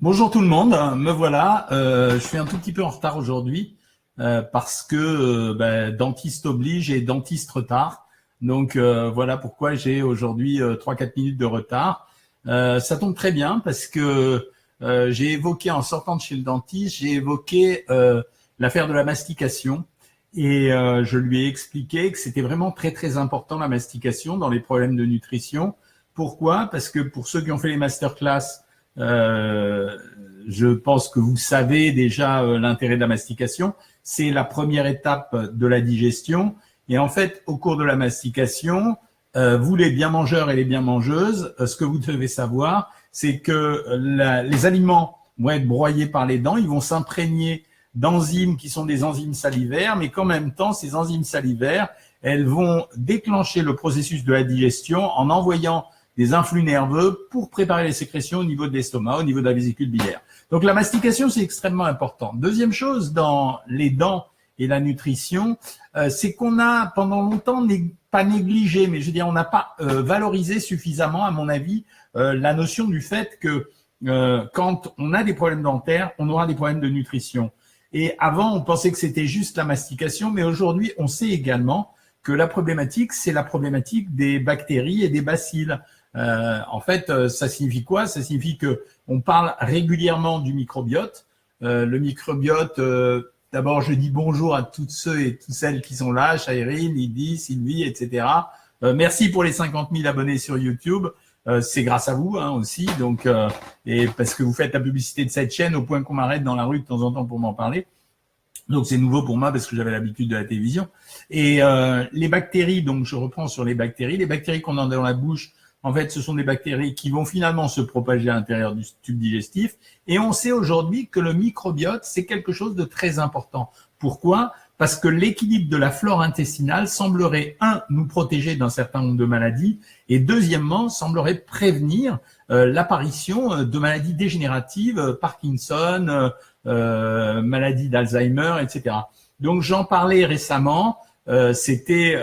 Bonjour tout le monde, me voilà. Je suis un tout petit peu en retard aujourd'hui parce que dentiste oblige et dentiste retard. Donc voilà pourquoi j'ai aujourd'hui 3-4 minutes de retard. Ça tombe très bien parce que j'ai évoqué en sortant de chez le dentiste, j'ai évoqué l'affaire de la mastication et je lui ai expliqué que c'était vraiment très très important la mastication dans les problèmes de nutrition. Pourquoi? Parce que pour ceux qui ont fait les masterclass, euh, je pense que vous savez déjà l'intérêt de la mastication. C'est la première étape de la digestion. Et en fait, au cours de la mastication, vous les bien mangeurs et les bien mangeuses, ce que vous devez savoir, c'est que les aliments vont être broyés par les dents, ils vont s'imprégner d'enzymes qui sont des enzymes salivaires, mais qu'en même temps, ces enzymes salivaires, elles vont déclencher le processus de la digestion en envoyant des influx nerveux pour préparer les sécrétions au niveau de l'estomac, au niveau de la vésicule biliaire. Donc la mastication, c'est extrêmement important. Deuxième chose, dans les dents et la nutrition, c'est qu'on a pendant longtemps pas négligé, mais je veux dire, on n'a pas valorisé suffisamment, à mon avis, la notion du fait que quand on a des problèmes dentaires, on aura des problèmes de nutrition. Et avant, on pensait que c'était juste la mastication, mais aujourd'hui, on sait également que la problématique, c'est la problématique des bactéries et des bacilles. En fait, ça signifie quoi? Ça signifie que on parle régulièrement du microbiote. Le microbiote, d'abord, je dis bonjour à toutes ceux et toutes celles qui sont là, Shairine, Lydie, Sylvie, etc. Merci pour les 50 000 abonnés sur YouTube. C'est grâce à vous aussi, donc et parce que vous faites la publicité de cette chaîne au point qu'on m'arrête dans la rue de temps en temps pour m'en parler. Donc c'est nouveau pour moi parce que j'avais l'habitude de la télévision. Et les bactéries, donc je reprends sur les bactéries qu'on a dans la bouche, en fait, ce sont des bactéries qui vont finalement se propager à l'intérieur du tube digestif. Et on sait aujourd'hui que le microbiote, c'est quelque chose de très important. Pourquoi? Parce que l'équilibre de la flore intestinale semblerait, nous protéger d'un certain nombre de maladies, et deuxièmement, semblerait prévenir l'apparition de maladies dégénératives, Parkinson, maladie d'Alzheimer, etc. Donc j'en parlais récemment. C'était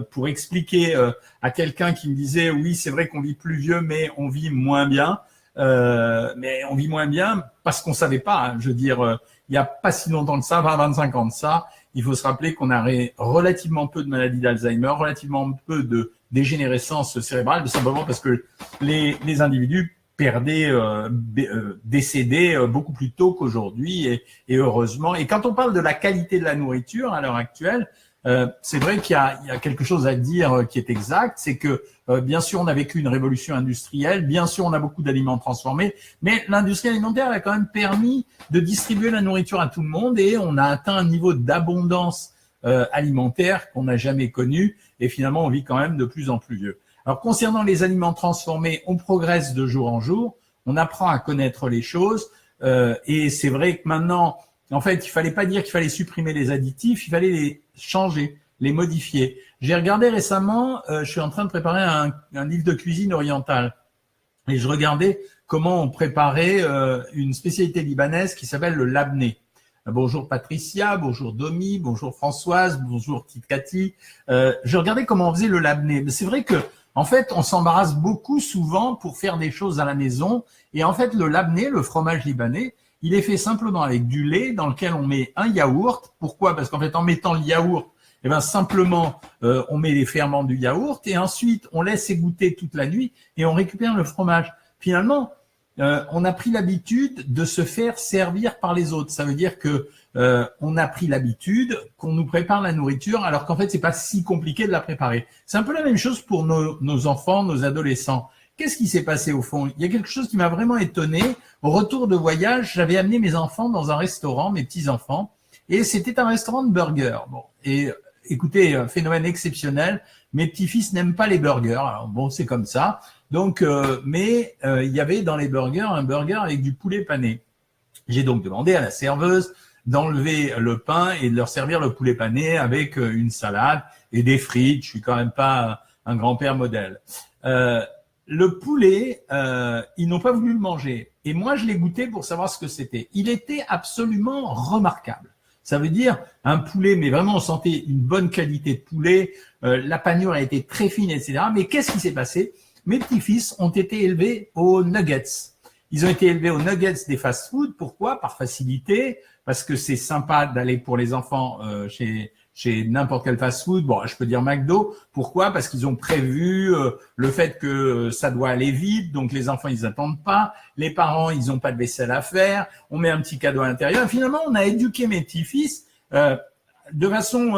pour expliquer à quelqu'un qui me disait oui, c'est vrai qu'on vit plus vieux, mais on vit moins bien. Mais on vit moins bien parce qu'on savait pas. Je veux dire, il n'y a pas si longtemps que ça, 20-25 ans de ça, il faut se rappeler qu'on a relativement peu de maladies d'Alzheimer, relativement peu de dégénérescence cérébrale, simplement parce que les individus décédaient beaucoup plus tôt qu'aujourd'hui, et heureusement. Et quand on parle de la qualité de la nourriture à l'heure actuelle, c'est vrai qu'il y a quelque chose à dire qui est exact, c'est que bien sûr on a vécu une révolution industrielle, bien sûr on a beaucoup d'aliments transformés, mais l'industrie alimentaire a quand même permis de distribuer la nourriture à tout le monde, et on a atteint un niveau d'abondance alimentaire qu'on n'a jamais connu, et finalement on vit quand même de plus en plus vieux. Alors concernant les aliments transformés, on progresse de jour en jour, on apprend à connaître les choses, et c'est vrai que maintenant, en fait, il fallait pas dire qu'il fallait supprimer les additifs, il fallait les changer, les modifier. J'ai regardé récemment, je suis en train de préparer un livre de cuisine orientale, et je regardais comment on préparait une spécialité libanaise qui s'appelle le labné. Bonjour Patricia, bonjour Domi, bonjour Françoise, bonjour Tite Cathy. Je regardais comment on faisait le labné. Mais c'est vrai que, en fait, on s'embarrasse beaucoup souvent pour faire des choses à la maison. Et en fait, le labné, le fromage libanais, il est fait simplement avec du lait dans lequel on met un yaourt. Pourquoi? Parce qu'en fait, en mettant le yaourt, eh ben simplement, on met les ferments du yaourt et ensuite, on laisse égoutter toute la nuit et on récupère le fromage. Finalement, on a pris l'habitude de se faire servir par les autres. Ça veut dire que on a pris l'habitude qu'on nous prépare la nourriture, alors qu'en fait, c'est pas si compliqué de la préparer. C'est un peu la même chose pour nos enfants, nos adolescents. Qu'est-ce qui s'est passé au fond? Il y a quelque chose qui m'a vraiment étonné. Au retour de voyage, j'avais amené mes enfants dans un restaurant, mes petits-enfants, et c'était un restaurant de burgers. Bon, et écoutez, phénomène exceptionnel, mes petits-fils n'aiment pas les burgers. Alors bon, c'est comme ça. Donc, il y avait dans les burgers un burger avec du poulet pané. J'ai donc demandé à la serveuse d'enlever le pain et de leur servir le poulet pané avec une salade et des frites. Je suis quand même pas un grand-père modèle. Le poulet, ils n'ont pas voulu le manger. Et moi, je l'ai goûté pour savoir ce que c'était. Il était absolument remarquable. Ça veut dire un poulet, mais vraiment on sentait une bonne qualité de poulet. La panure a été très fine, etc. Mais qu'est-ce qui s'est passé? Mes petits-fils ont été élevés aux nuggets. Ils ont été élevés aux nuggets des fast-food. Pourquoi? Par facilité, parce que c'est sympa d'aller pour les enfants chez n'importe quel fast-food. Bon, je peux dire McDo. Pourquoi? Parce qu'ils ont prévu le fait que ça doit aller vite, donc les enfants ils attendent pas, les parents ils ont pas de vaisselle à faire, on met un petit cadeau à l'intérieur. Et finalement, on a éduqué mes petits-fils de façon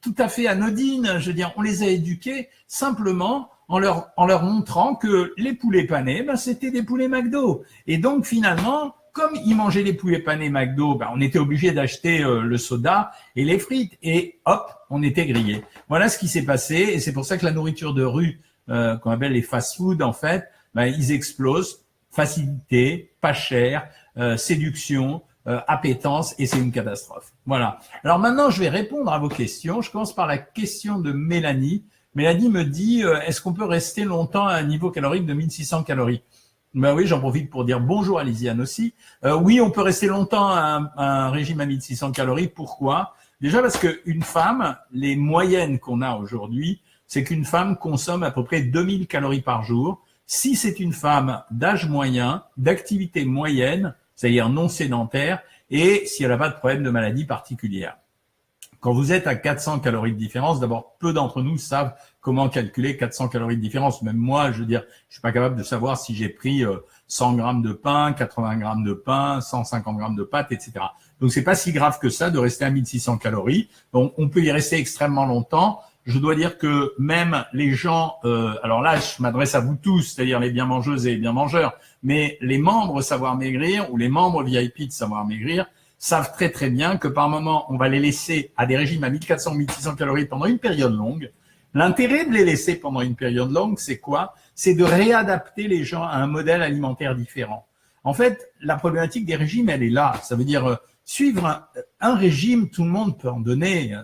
tout à fait anodine. Je veux dire, on les a éduqués simplement en leur montrant que les poulets panés, ben c'était des poulets McDo. Et donc finalement, comme ils mangeaient les poulets panés McDo, ben, on était obligé d'acheter le soda et les frites. Et hop, on était grillés. Voilà ce qui s'est passé. Et c'est pour ça que la nourriture de rue, qu'on appelle les fast-food, en fait, ben, ils explosent. Facilité, pas cher, séduction, appétence, et c'est une catastrophe. Voilà. Alors maintenant, je vais répondre à vos questions. Je commence par la question de Mélanie. Mélanie me dit, est-ce qu'on peut rester longtemps à un niveau calorique de 1600 calories? Ben oui, j'en profite pour dire bonjour à Lisiane aussi. Oui, on peut rester longtemps à un régime à 1600 calories. Pourquoi? Déjà parce qu'une femme, les moyennes qu'on a aujourd'hui, c'est qu'une femme consomme à peu près 2000 calories par jour. Si c'est une femme d'âge moyen, d'activité moyenne, c'est-à-dire non sédentaire, et si elle n'a pas de problème de maladie particulière. Quand vous êtes à 400 calories de différence, d'abord, peu d'entre nous savent comment calculer 400 calories de différence. Même moi, je veux dire, je suis pas capable de savoir si j'ai pris 100 grammes de pain, 80 grammes de pain, 150 grammes de pâtes, etc. Donc, c'est pas si grave que ça de rester à 1600 calories. Donc, on peut y rester extrêmement longtemps. Je dois dire que même les gens, alors là, je m'adresse à vous tous, c'est-à-dire les bien mangeuses et les bien mangeurs, mais les membres Savoir Maigrir ou les membres VIP de Savoir Maigrir savent très très bien que par moment, on va les laisser à des régimes à 1400 ou 1600 calories pendant une période longue. L'intérêt de les laisser pendant une période longue, c'est quoi? C'est de réadapter les gens à un modèle alimentaire différent. En fait, la problématique des régimes, elle est là. Ça veut dire suivre un régime, tout le monde peut en donner,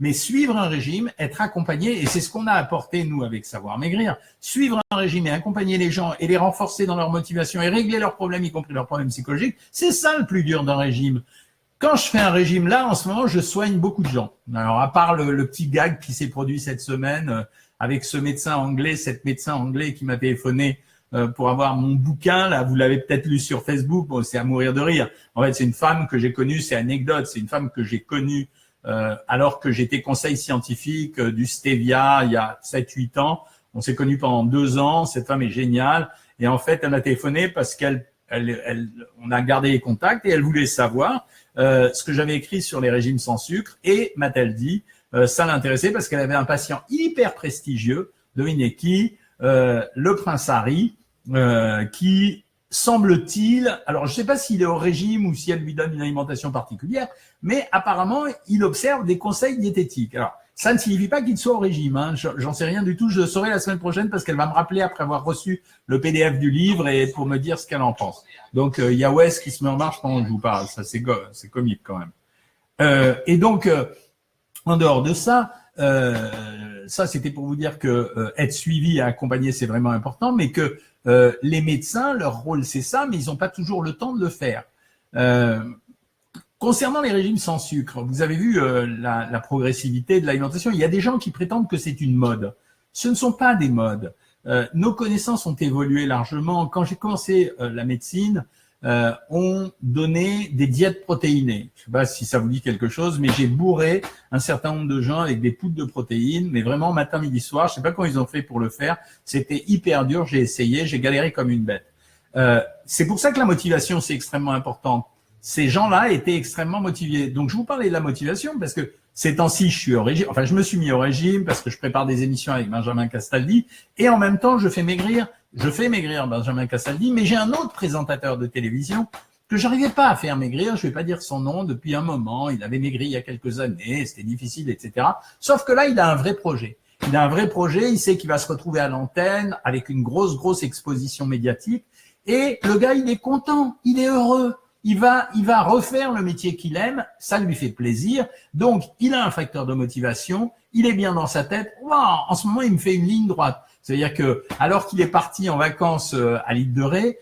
mais suivre un régime, être accompagné, et c'est ce qu'on a apporté, nous, avec Savoir Maigrir, suivre un régime et accompagner les gens et les renforcer dans leur motivation et régler leurs problèmes, y compris leurs problèmes psychologiques, c'est ça le plus dur d'un régime. Quand je fais un régime là, en ce moment, je soigne beaucoup de gens. Alors, à part le petit gag qui s'est produit cette semaine avec ce médecin anglais, cette médecin anglais qui m'a téléphoné pour avoir mon bouquin, là, vous l'avez peut-être lu sur Facebook, bon, c'est à mourir de rire. En fait, c'est une femme que j'ai connue, c'est anecdote, c'est une femme que j'ai connue alors que j'étais conseil scientifique du Stevia il y a 7-8 ans. On s'est connus pendant 2 ans, cette femme est géniale. Et en fait, elle m'a téléphoné parce on a gardé les contacts et elle voulait savoir ce que j'avais écrit sur les régimes sans sucre. Et m'a-t-elle dit, ça l'intéressait parce qu'elle avait un patient hyper prestigieux, devinez qui, le prince Harry, qui semble-t-il, alors je ne sais pas s'il est au régime ou si elle lui donne une alimentation particulière, mais apparemment il observe des conseils diététiques. Alors ça ne signifie pas qu'il soit au régime, hein. J'en sais rien du tout, je le saurai la semaine prochaine parce qu'elle va me rappeler après avoir reçu le PDF du livre et pour me dire ce qu'elle en pense. Donc il y a Wes qui se met en marche pendant que je vous parle, ça c'est comique quand même. Et donc en dehors de ça, ça c'était pour vous dire que être suivi et accompagné c'est vraiment important, mais que les médecins, leur rôle c'est ça, mais ils n'ont pas toujours le temps de le faire. Concernant les régimes sans sucre, vous avez vu la progressivité de l'alimentation. Il y a des gens qui prétendent que c'est une mode. Ce ne sont pas des modes. Nos connaissances ont évolué largement. Quand j'ai commencé la médecine, on donnait des diètes protéinées. Je ne sais pas si ça vous dit quelque chose, mais j'ai bourré un certain nombre de gens avec des poudres de protéines, mais vraiment matin, midi, soir. Je ne sais pas comment ils ont fait pour le faire. C'était hyper dur. J'ai essayé, j'ai galéré comme une bête. C'est pour ça que la motivation, c'est extrêmement important. Ces gens-là étaient extrêmement motivés. Donc, je vous parlais de la motivation parce que ces temps-ci, je suis au régime. Enfin, je me suis mis au régime parce que je prépare des émissions avec Benjamin Castaldi et en même temps, je fais maigrir Benjamin Castaldi, mais j'ai un autre présentateur de télévision que j'arrivais pas à faire maigrir. Je vais pas dire son nom depuis un moment. Il avait maigri il y a quelques années. C'était difficile, etc. Sauf que là, il a un vrai projet. Il a un vrai projet. Il sait qu'il va se retrouver à l'antenne avec une grosse exposition médiatique. Et le gars, il est content. Il est heureux. Il va refaire le métier qu'il aime, ça lui fait plaisir. Donc, il a un facteur de motivation, il est bien dans sa tête. Waouh, en ce moment, il me fait une ligne droite. C'est-à-dire que, alors qu'il est parti en vacances à l'île de Ré,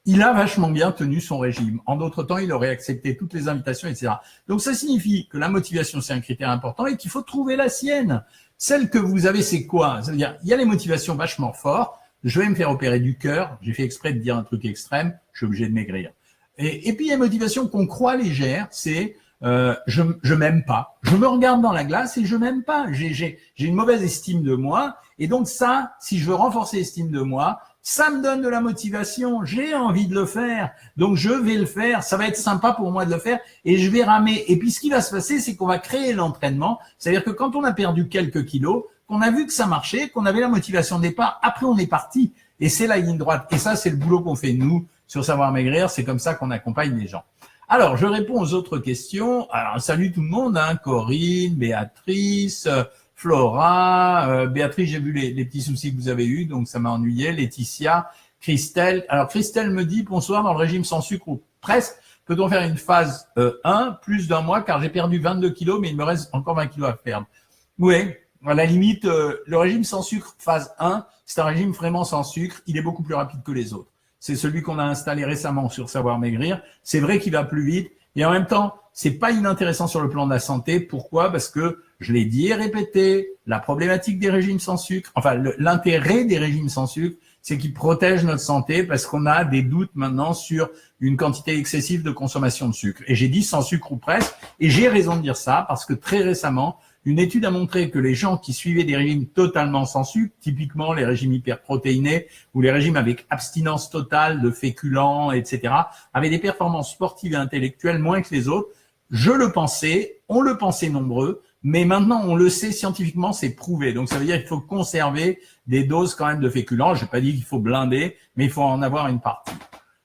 il a vachement bien tenu son régime. En d'autres temps, il aurait accepté toutes les invitations, etc. Donc, ça signifie que la motivation, c'est un critère important et qu'il faut trouver la sienne. Celle que vous avez, c'est quoi? Ça veut dire, il y a les motivations vachement fortes. je vais me faire opérer du cœur, j'ai fait exprès de dire un truc extrême, je suis obligé de maigrir. Et puis il y a une motivation qu'on croit légère, c'est je m'aime pas. Je me regarde dans la glace et je m'aime pas. J'ai une mauvaise estime de moi. Et donc ça, si je veux renforcer l'estime de moi, ça me donne de la motivation. J'ai envie de le faire. Donc je vais le faire. Ça va être sympa pour moi de le faire et je vais ramer. Et puis ce qui va se passer, c'est qu'on va créer l'entraînement. C'est-à-dire que quand on a perdu quelques kilos, qu'on a vu que ça marchait, qu'on avait la motivation de départ, après on est parti. Et c'est la ligne droite. Et ça, c'est le boulot qu'on fait nous sur Savoir Maigrir. C'est comme ça qu'on accompagne les gens. Alors, je réponds aux autres questions. Alors, salut tout le monde, hein, Corinne, Béatrice, Flora. Béatrice, j'ai vu les petits soucis que vous avez eus, donc ça m'a ennuyé. Laetitia, Christelle. Alors, Christelle me dit, bonsoir, dans le régime sans sucre ou presque, peut-on faire une phase 1, plus d'un mois, car j'ai perdu 22 kilos, mais il me reste encore 20 kilos à perdre. Oui, à la limite, le régime sans sucre phase 1, c'est un régime vraiment sans sucre. Il est beaucoup plus rapide que les autres. C'est celui qu'on a installé récemment sur Savoir Maigrir. C'est vrai qu'il va plus vite et en même temps, c'est pas inintéressant sur le plan de la santé. Pourquoi? Parce que je l'ai dit et répété, la problématique des régimes sans sucre, enfin l'intérêt des régimes sans sucre, c'est qu'ils protègent notre santé parce qu'on a des doutes maintenant sur une quantité excessive de consommation de sucre. Et j'ai dit sans sucre ou presque, et j'ai raison de dire ça parce que très récemment, une étude a montré que les gens qui suivaient des régimes totalement sans sucre, typiquement les régimes hyperprotéinés ou les régimes avec abstinence totale de féculents, etc., avaient des performances sportives et intellectuelles moins que les autres. Je le pensais, on le pensait nombreux, mais maintenant on le sait scientifiquement, c'est prouvé. Donc ça veut dire qu'il faut conserver des doses quand même de féculents. Je n'ai pas dit qu'il faut blinder, mais il faut en avoir une partie.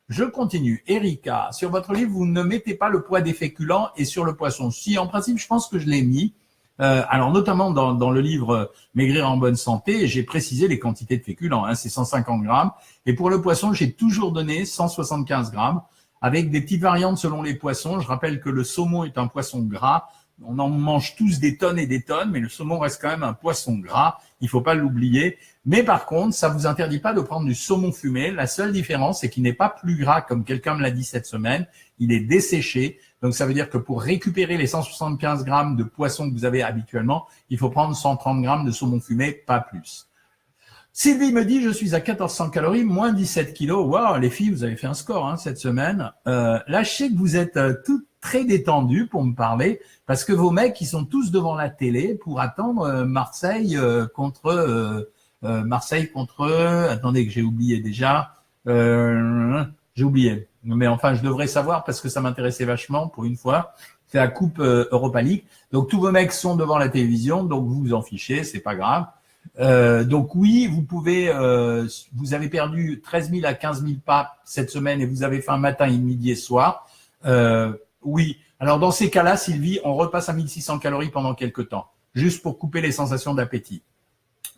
Je continue. Erika, sur votre livre, vous ne mettez pas le poids des féculents et sur le poisson. Si, en principe, je pense que je l'ai mis. Alors notamment dans le livre Maigrir en bonne santé, j'ai précisé les quantités de féculents, hein, c'est 150 grammes. Et pour le poisson, j'ai toujours donné 175 grammes, avec des petites variantes selon les poissons. Je rappelle que le saumon est un poisson gras. On en mange tous des tonnes et des tonnes, mais le saumon reste quand même un poisson gras. Il faut pas l'oublier. Mais par contre, ça vous interdit pas de prendre du saumon fumé. La seule différence, c'est qu'il n'est pas plus gras, comme quelqu'un me l'a dit cette semaine. Il est desséché. Donc, ça veut dire que pour récupérer les 175 grammes de poisson que vous avez habituellement, il faut prendre 130 grammes de saumon fumé, pas plus. Sylvie me dit, je suis à 1400 calories, moins 17 kilos. Waouh, les filles, vous avez fait un score hein, cette semaine. Là, je sais que vous êtes toutes très détendues pour me parler, parce que vos mecs, ils sont tous devant la télé pour attendre Marseille contre... attendez que j'ai oublié déjà. J'ai oublié. Mais enfin, je devrais savoir parce que ça m'intéressait vachement pour une fois. C'est la Coupe Europa League. Donc, tous vos mecs sont devant la télévision, donc vous vous en fichez, c'est pas grave. Donc oui, vous pouvez, vous avez perdu 13 000 à 15 000 pas cette semaine et vous avez fait un matin, et midi et soir. Oui. Alors, dans ces cas-là, Sylvie, on repasse à 1600 calories pendant quelques temps, juste pour couper les sensations d'appétit.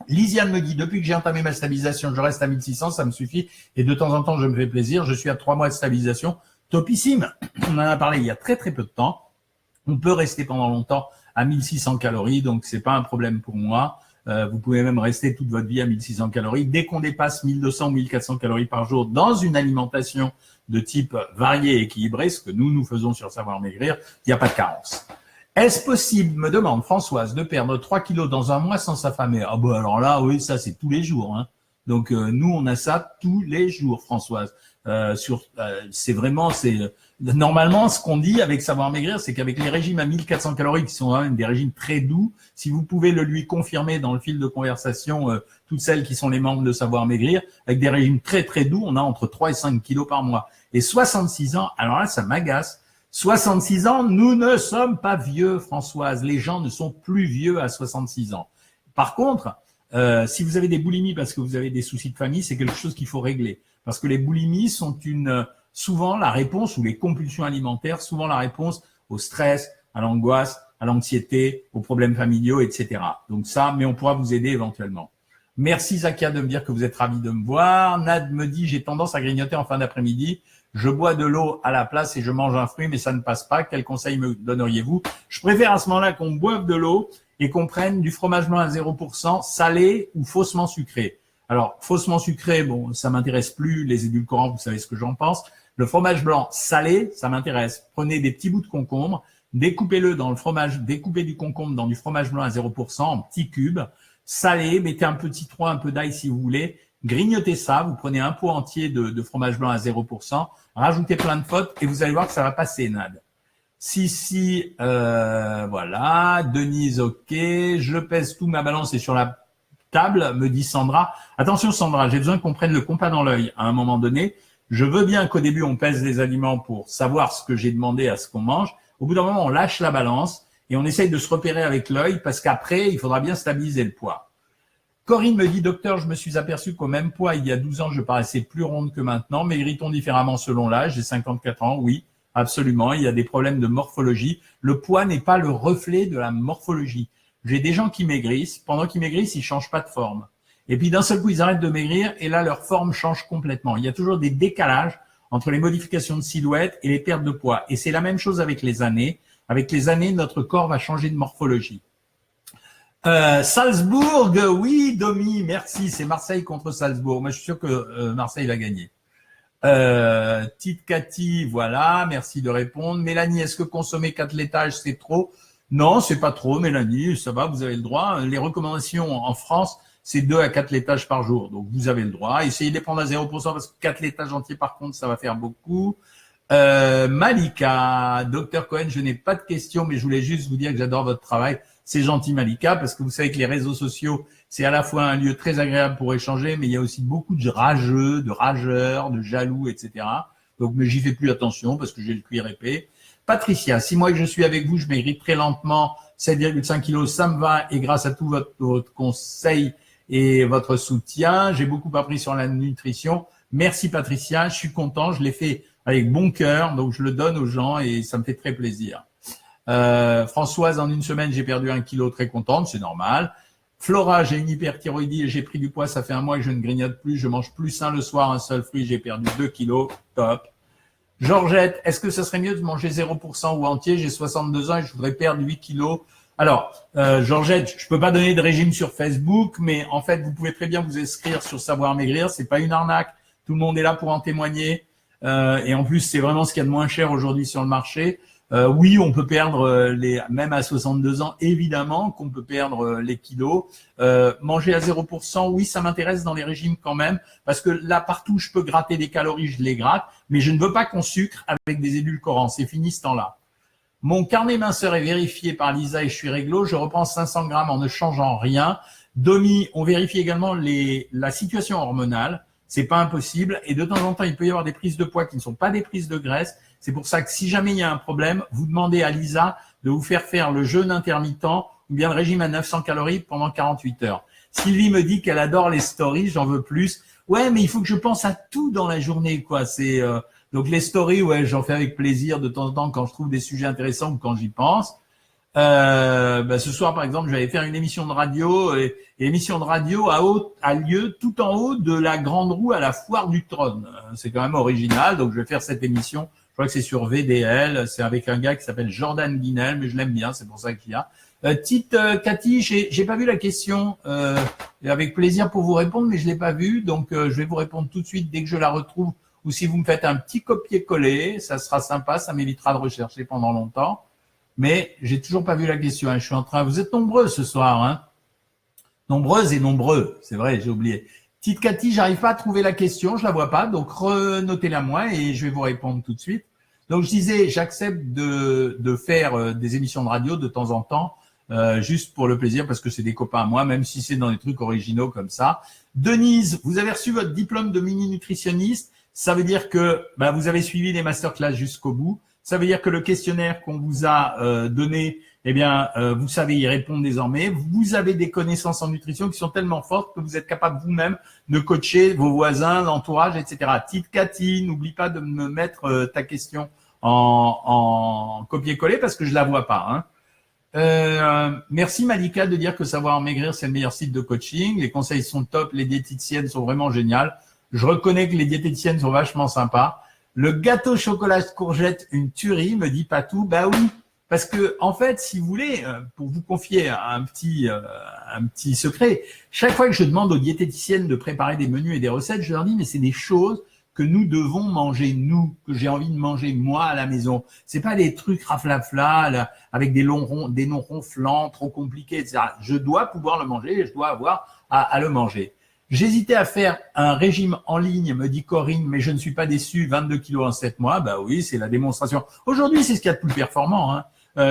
Lisiane me dit, depuis que j'ai entamé ma stabilisation, je reste à 1600, ça me suffit. Et de temps en temps, je me fais plaisir. Je suis à 3 mois de stabilisation. Topissime. On en a parlé il y a très, très peu de temps. On peut rester pendant longtemps à 1600 calories, donc c'est pas un problème pour moi. Vous pouvez même rester toute votre vie à 1600 calories. Dès qu'on dépasse 1200 ou 1400 calories par jour dans une alimentation de type varié et équilibré, ce que nous faisons sur Savoir Maigrir, il n'y a pas de carence. Est-ce possible, me demande Françoise, de perdre 3 kilos dans un mois sans s'affamer? Ah bon, alors là, oui, ça c'est tous les jours. Hein. Donc nous, on a ça tous les jours, Françoise. C'est vraiment, normalement ce qu'on dit avec Savoir Maigrir, c'est qu'avec les régimes à 1400 calories, qui sont quand même des régimes très doux, si vous pouvez le lui confirmer dans le fil de conversation, toutes celles qui sont les membres de Savoir Maigrir, avec des régimes très très doux, on a entre 3 et 5 kilos par mois. Et 66 ans, alors là, ça m'agace. 66 ans, nous ne sommes pas vieux, Françoise. Les gens ne sont plus vieux à 66 ans. Par contre, si vous avez des boulimies parce que vous avez des soucis de famille, c'est quelque chose qu'il faut régler. Parce que les boulimies sont souvent la réponse, ou les compulsions alimentaires, souvent la réponse au stress, à l'angoisse, à l'anxiété, aux problèmes familiaux, etc. Donc ça, mais on pourra vous aider éventuellement. Merci Zakia de me dire que vous êtes ravi de me voir. Nad me dit, j'ai tendance à grignoter en fin d'après-midi. Je bois de l'eau à la place et je mange un fruit, mais ça ne passe pas. Quel conseil me donneriez-vous? Je préfère à ce moment-là qu'on boive de l'eau et qu'on prenne du fromage blanc à 0%, salé ou faussement sucré. Alors, faussement sucré, bon, ça m'intéresse plus. Les édulcorants, vous savez ce que j'en pense. Le fromage blanc salé, ça m'intéresse. Prenez des petits bouts de concombre, découpez-le dans le fromage, découpez du concombre dans du fromage blanc à 0% en petits cubes. Salé, mettez un peu de citron, un peu d'ail si vous voulez. Grignotez ça, vous prenez un pot entier de fromage blanc à 0%, rajoutez plein de fôtes et vous allez voir que ça va passer, Nad. Si, voilà. Denise, ok. Je pèse tout, ma balance est sur la table, me dit Sandra. Attention Sandra, j'ai besoin qu'on prenne le compas dans l'œil à un moment donné. Je veux bien qu'au début, on pèse les aliments pour savoir ce que j'ai demandé à ce qu'on mange. Au bout d'un moment, on lâche la balance et on essaye de se repérer avec l'œil parce qu'après, il faudra bien stabiliser le poids. Corinne me dit, docteur, je me suis aperçu qu'au même poids, il y a 12 ans, je paraissais plus ronde que maintenant. Mairit-on différemment selon l'âge? J'ai 54 ans, oui, absolument. Il y a des problèmes de morphologie. Le poids n'est pas le reflet de la morphologie. J'ai des gens qui maigrissent. Pendant qu'ils maigrissent, ils changent pas de forme. Et puis d'un seul coup, ils arrêtent de maigrir et là, leur forme change complètement. Il y a toujours des décalages entre les modifications de silhouette et les pertes de poids. Et c'est la même chose avec les années. Avec les années, notre corps va changer de morphologie. Salzbourg, oui, Domi, merci. C'est Marseille contre Salzbourg. Moi, je suis sûr que Marseille va gagner. Tite Cathy, voilà, merci de répondre. Mélanie, est-ce que consommer 4 laitages, c'est trop? Non, c'est pas trop, Mélanie, ça va, vous avez le droit. Les recommandations en France, c'est 2 à 4 laitages par jour. Donc, vous avez le droit. Essayez de les prendre à 0% parce que 4 laitages entiers, par contre, ça va faire beaucoup. Malika, Docteur Cohen, je n'ai pas de questions, mais je voulais juste vous dire que j'adore votre travail. C'est gentil, Malika, parce que vous savez que les réseaux sociaux, c'est à la fois un lieu très agréable pour échanger, mais il y a aussi beaucoup de rageux, de rageurs, de jaloux, etc. Donc, mais j'y fais plus attention parce que j'ai le cuir épais. Patricia, 6 mois que je suis avec vous, je maigris très lentement, 7,5 kilos, ça me va, et grâce à tout votre conseil et votre soutien, j'ai beaucoup appris sur la nutrition. Merci Patricia, je suis content, je l'ai fait avec bon cœur, donc je le donne aux gens et ça me fait très plaisir. Françoise, en une semaine, j'ai perdu 1 kilo, très contente, c'est normal. Flora, j'ai une hyperthyroïdie et j'ai pris du poids, ça fait 1 mois que je ne grignote plus, je mange plus sain le soir, un seul fruit, j'ai perdu 2 kilos, top. Georgette, est-ce que ça serait mieux de manger 0% ou entier? J'ai 62 ans et je voudrais perdre 8 kilos. Alors, Georgette, je peux pas donner de régime sur Facebook, mais en fait, vous pouvez très bien vous inscrire sur Savoir Maigrir, c'est pas une arnaque, tout le monde est là pour en témoigner. Et en plus, c'est vraiment ce qu'il y a de moins cher aujourd'hui sur le marché. Oui, on peut perdre même à 62 ans, évidemment qu'on peut perdre les kilos. Manger à 0%, oui, ça m'intéresse dans les régimes quand même, parce que là, partout, je peux gratter des calories, je les gratte, mais je ne veux pas qu'on sucre avec des édulcorants. C'est fini ce temps-là. Mon carnet minceur est vérifié par Lisa et je suis réglo. Je reprends 500 grammes en ne changeant rien. Domi, on vérifie également la situation hormonale. C'est pas impossible. Et de temps en temps, il peut y avoir des prises de poids qui ne sont pas des prises de graisse. C'est pour ça que si jamais il y a un problème, vous demandez à Lisa de vous faire le jeûne intermittent ou bien le régime à 900 calories pendant 48 heures. Sylvie me dit qu'elle adore les stories, j'en veux plus. Ouais, mais il faut que je pense à tout dans la journée, quoi. C'est donc les stories, ouais, j'en fais avec plaisir de temps en temps quand je trouve des sujets intéressants ou quand j'y pense. Ce soir, par exemple, j'allais faire une émission de radio et l'émission de radio a lieu tout en haut de la grande roue à la foire du trône. C'est quand même original, donc je vais faire cette émission. Je crois que c'est sur VDL, c'est avec un gars qui s'appelle Jordan Guinel, mais je l'aime bien, c'est pour ça qu'il y a. Tite Cathy, j'ai pas vu la question, avec plaisir pour vous répondre, mais je l'ai pas vue, donc je vais vous répondre tout de suite dès que je la retrouve, ou si vous me faites un petit copier-coller, ça sera sympa, ça m'évitera de rechercher pendant longtemps. Mais j'ai toujours pas vu la question. Hein. Je suis en train. Vous êtes nombreux ce soir, hein. Nombreuses et nombreux. C'est vrai, j'ai oublié. Tite Cathy, j'arrive pas à trouver la question, je la vois pas, donc renotez-la moi et je vais vous répondre tout de suite. Donc je disais, j'accepte de faire des émissions de radio de temps en temps, juste pour le plaisir parce que c'est des copains à moi, même si c'est dans des trucs originaux comme ça. Denise, vous avez reçu votre diplôme de mini nutritionniste. Ça veut dire que vous avez suivi les masterclass jusqu'au bout. Ça veut dire que le questionnaire qu'on vous a donné, vous savez y répondre désormais. Vous avez des connaissances en nutrition qui sont tellement fortes que vous êtes capable vous-même de coacher vos voisins, l'entourage, etc. Tite Cathy, n'oublie pas de me mettre ta question en copier-coller parce que je la vois pas. Hein. Merci Malika de dire que Savoir Maigrir, c'est le meilleur site de coaching. Les conseils sont top, les diététiciennes sont vraiment géniales. Je reconnais que les diététiciennes sont vachement sympas. Le gâteau chocolat courgette, une tuerie, me dit Patou. Bah oui, parce que en fait, si vous voulez, pour vous confier un petit secret, chaque fois que je demande aux diététiciennes de préparer des menus et des recettes, je leur dis mais c'est des choses que nous devons manger nous, que j'ai envie de manger moi à la maison. C'est pas des trucs raflafla là, avec des noms ronflants, trop compliqués, etc. Je dois pouvoir le manger et je dois avoir à le manger. J'hésitais à faire un régime en ligne, me dit Corinne, mais je ne suis pas déçu, 22 kilos en 7 mois. Bah oui, c'est la démonstration. Aujourd'hui, c'est ce qu'il y a de plus performant, hein.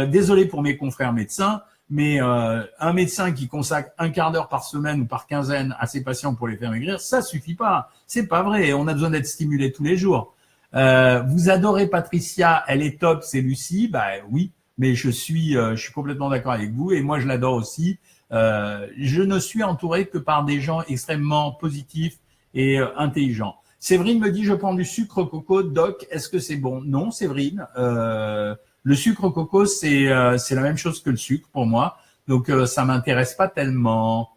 Désolé pour mes confrères médecins, mais un médecin qui consacre un quart d'heure par semaine ou par quinzaine à ses patients pour les faire maigrir, ça suffit pas. C'est pas vrai. On a besoin d'être stimulé tous les jours. Vous adorez Patricia, elle est top, c'est Lucie. Bah oui, mais je suis complètement d'accord avec vous et moi je l'adore aussi. Je ne suis entouré que par des gens extrêmement positifs et intelligents. Séverine me dit, je prends du sucre coco, doc, est-ce que c'est bon? Non, Séverine. Le sucre coco, c'est la même chose que le sucre pour moi, donc ça m'intéresse pas tellement.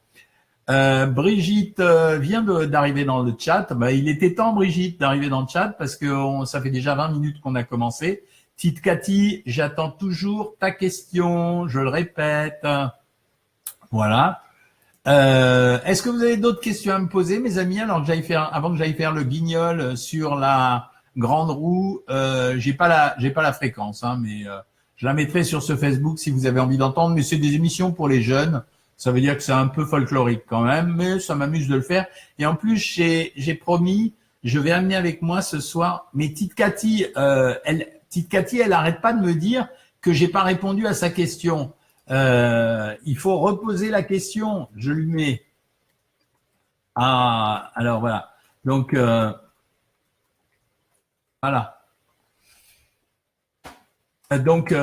Brigitte vient d'arriver dans le chat. Bah, il était temps, Brigitte, d'arriver dans le chat parce que ça fait déjà 20 minutes qu'on a commencé. Petite Cathy, j'attends toujours ta question, je le répète. Voilà. Est-ce que vous avez d'autres questions à me poser, mes amis, avant que j'aille faire le guignol sur la grande roue? J'ai pas la fréquence, hein, mais je la mettrai sur ce Facebook si vous avez envie d'entendre. Mais c'est des émissions pour les jeunes. Ça veut dire que c'est un peu folklorique quand même, mais ça m'amuse de le faire. Et en plus, j'ai promis, je vais amener avec moi ce soir. Mais Tite Cathy, elle arrête pas de me dire que j'ai pas répondu à sa question. Il faut reposer la question. Je lui mets. Ah, alors voilà. Donc voilà. Donc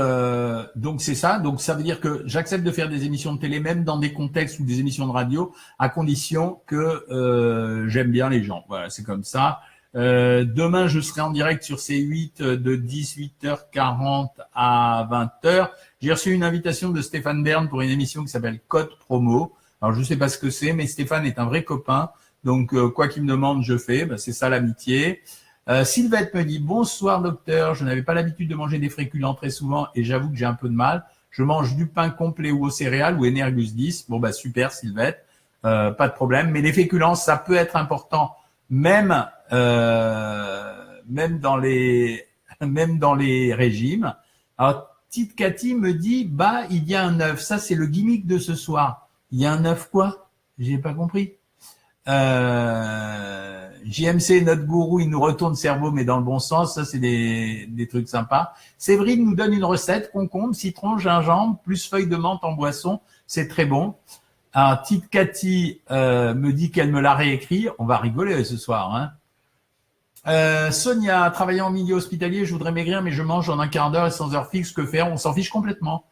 c'est ça. Donc ça veut dire que j'accepte de faire des émissions de télé, même dans des contextes ou des émissions de radio, à condition que j'aime bien les gens. Voilà, c'est comme ça. Demain, je serai en direct sur C8 de 18h40 à 20h. J'ai reçu une invitation de Stéphane Bern pour une émission qui s'appelle Code Promo. Alors je ne sais pas ce que c'est, mais Stéphane est un vrai copain. Donc quoi qu'il me demande, je fais. Ben, c'est ça l'amitié. Sylvette me dit, bonsoir docteur, je n'avais pas l'habitude de manger des féculents très souvent et j'avoue que j'ai un peu de mal. Je mange du pain complet ou aux céréales ou Energus 10. Bon, bah super Sylvette, pas de problème. Mais les féculents, ça peut être important, même dans les régimes. Alors, Tite Cathy me dit, bah, il y a un œuf. Ça, c'est le gimmick de ce soir. Il y a un œuf quoi? J'ai pas compris. JMC, notre gourou, il nous retourne le cerveau, mais dans le bon sens. Ça, c'est des trucs sympas. Séverine nous donne une recette, concombre, citron, gingembre, plus feuilles de menthe en boisson. C'est très bon. Alors, Tite Cathy me dit qu'elle me l'a réécrit. On va rigoler ce soir, hein. Sonia, travaillant en milieu hospitalier, je voudrais maigrir, mais je mange en un quart d'heure et sans heure fixe. Que faire? On s'en fiche complètement.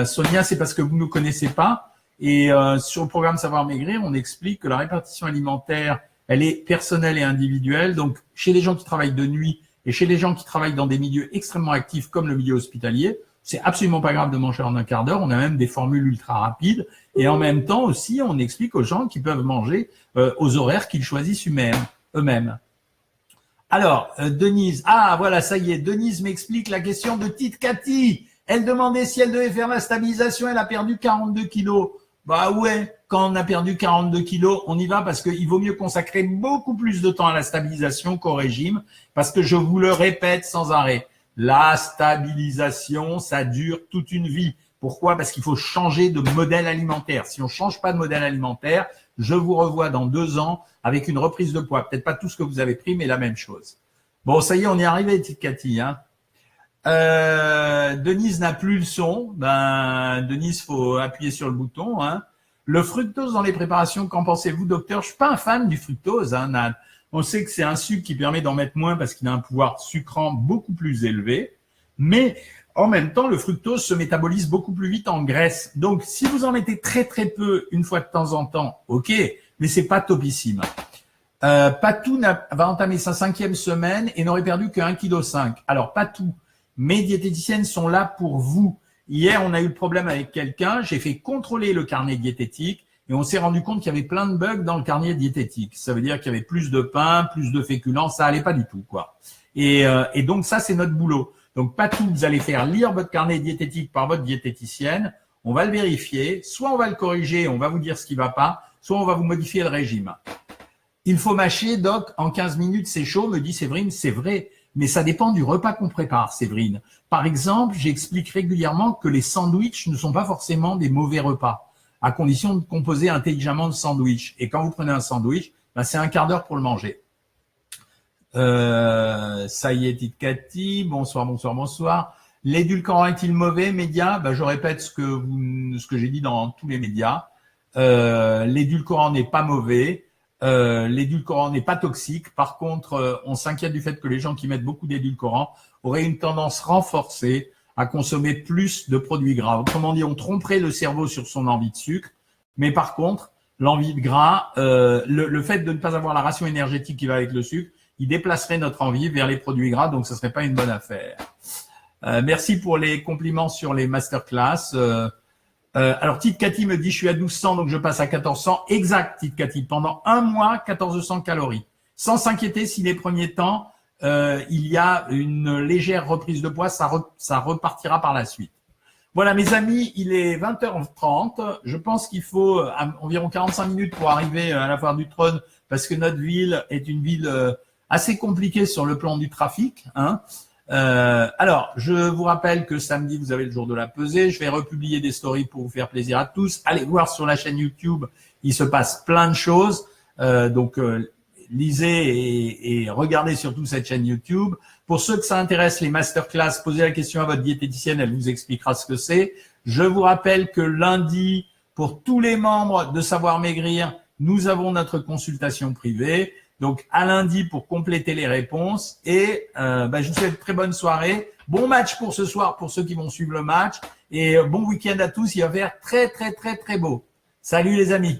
Sonia, c'est parce que vous ne nous connaissez pas. Et sur le programme Savoir Maigrir, on explique que la répartition alimentaire, elle est personnelle et individuelle. Donc, chez les gens qui travaillent de nuit et chez les gens qui travaillent dans des milieux extrêmement actifs comme le milieu hospitalier, c'est absolument pas grave de manger en un quart d'heure. On a même des formules ultra rapides. Et en même temps aussi, on explique aux gens qu'ils peuvent manger aux horaires qu'ils choisissent eux-mêmes. Alors, Denise, voilà, ça y est, Denise m'explique la question de Tite Cathy. Elle demandait si elle devait faire la stabilisation, elle a perdu 42 kilos. Bah ouais, quand on a perdu 42 kilos, on y va parce qu'il vaut mieux consacrer beaucoup plus de temps à la stabilisation qu'au régime, parce que je vous le répète sans arrêt, la stabilisation, ça dure toute une vie. Pourquoi? Parce qu'il faut changer de modèle alimentaire. Si on change pas de modèle alimentaire, je vous revois dans 2 ans avec une reprise de poids. Peut-être pas tout ce que vous avez pris, mais la même chose. Bon, ça y est, on y est arrivé, Tite Cathy, hein. Denise n'a plus le son. Ben, Denise, faut appuyer sur le bouton, hein. Le fructose dans les préparations, qu'en pensez-vous, docteur? Je suis pas un fan du fructose, hein, Nad. On sait que c'est un sucre qui permet d'en mettre moins parce qu'il a un pouvoir sucrant beaucoup plus élevé. Mais en même temps, le fructose se métabolise beaucoup plus vite en graisse. Donc, si vous en mettez très très peu une fois de temps en temps, ok, mais c'est pas topissime. Patou va entamer sa 5e semaine et n'aurait perdu que 1,5 kg. Alors, Patou, mes diététiciennes sont là pour vous. Hier, on a eu le problème avec quelqu'un. J'ai fait contrôler le carnet diététique et on s'est rendu compte qu'il y avait plein de bugs dans le carnet diététique. Ça veut dire qu'il y avait plus de pain, plus de féculents. Ça allait pas du tout, quoi. Et donc, ça, c'est notre boulot. Donc, Patou, vous allez faire lire votre carnet diététique par votre diététicienne. On va le vérifier. Soit on va le corriger, on va vous dire ce qui va pas, soit on va vous modifier le régime. Il faut mâcher, doc, en 15 minutes, c'est chaud, me dit Séverine. C'est vrai. Mais ça dépend du repas qu'on prépare, Séverine. Par exemple, j'explique régulièrement que les sandwichs ne sont pas forcément des mauvais repas. à condition de composer intelligemment le sandwich. Et quand vous prenez un sandwich, ben, c'est un quart d'heure pour le manger. Ça y est, Tite Cathy. Bonsoir, bonsoir, bonsoir. L'édulcorant est-il mauvais, médias? Ben, je répète ce que j'ai dit dans tous les médias. L'édulcorant n'est pas mauvais. L'édulcorant n'est pas toxique. Par contre, on s'inquiète du fait que les gens qui mettent beaucoup d'édulcorant auraient une tendance renforcée à consommer plus de produits gras. Autrement dit, on tromperait le cerveau sur son envie de sucre. Mais par contre, l'envie de gras, le fait de ne pas avoir la ration énergétique qui va avec le sucre, il déplacerait notre envie vers les produits gras, donc ce serait pas une bonne affaire. Merci pour les compliments sur les masterclass. Alors, Tite Cathy me dit, je suis à 1200, donc je passe à 1400. Exact, Tite Cathy. Pendant un mois, 1400 calories. Sans s'inquiéter si les premiers temps, il y a une légère reprise de poids, ça repartira par la suite. Voilà, mes amis, il est 20h30. Je pense qu'il faut environ 45 minutes pour arriver à la Foire du Trône, parce que notre ville est une ville assez compliquée sur le plan du trafic, hein. Alors, je vous rappelle que samedi, vous avez le jour de la pesée. Je vais republier des stories pour vous faire plaisir à tous. Allez voir sur la chaîne YouTube, il se passe plein de choses. Donc, lisez et regardez surtout cette chaîne YouTube. Pour ceux que ça intéresse, les masterclass, posez la question à votre diététicienne, elle vous expliquera ce que c'est. Je vous rappelle que lundi, pour tous les membres de Savoir Maigrir, nous avons notre consultation privée. Donc, à lundi pour compléter les réponses. Et je vous souhaite une très bonne soirée. Bon match pour ce soir pour ceux qui vont suivre le match. Et bon week-end à tous. Il va faire très, très, très, très beau. Salut les amis.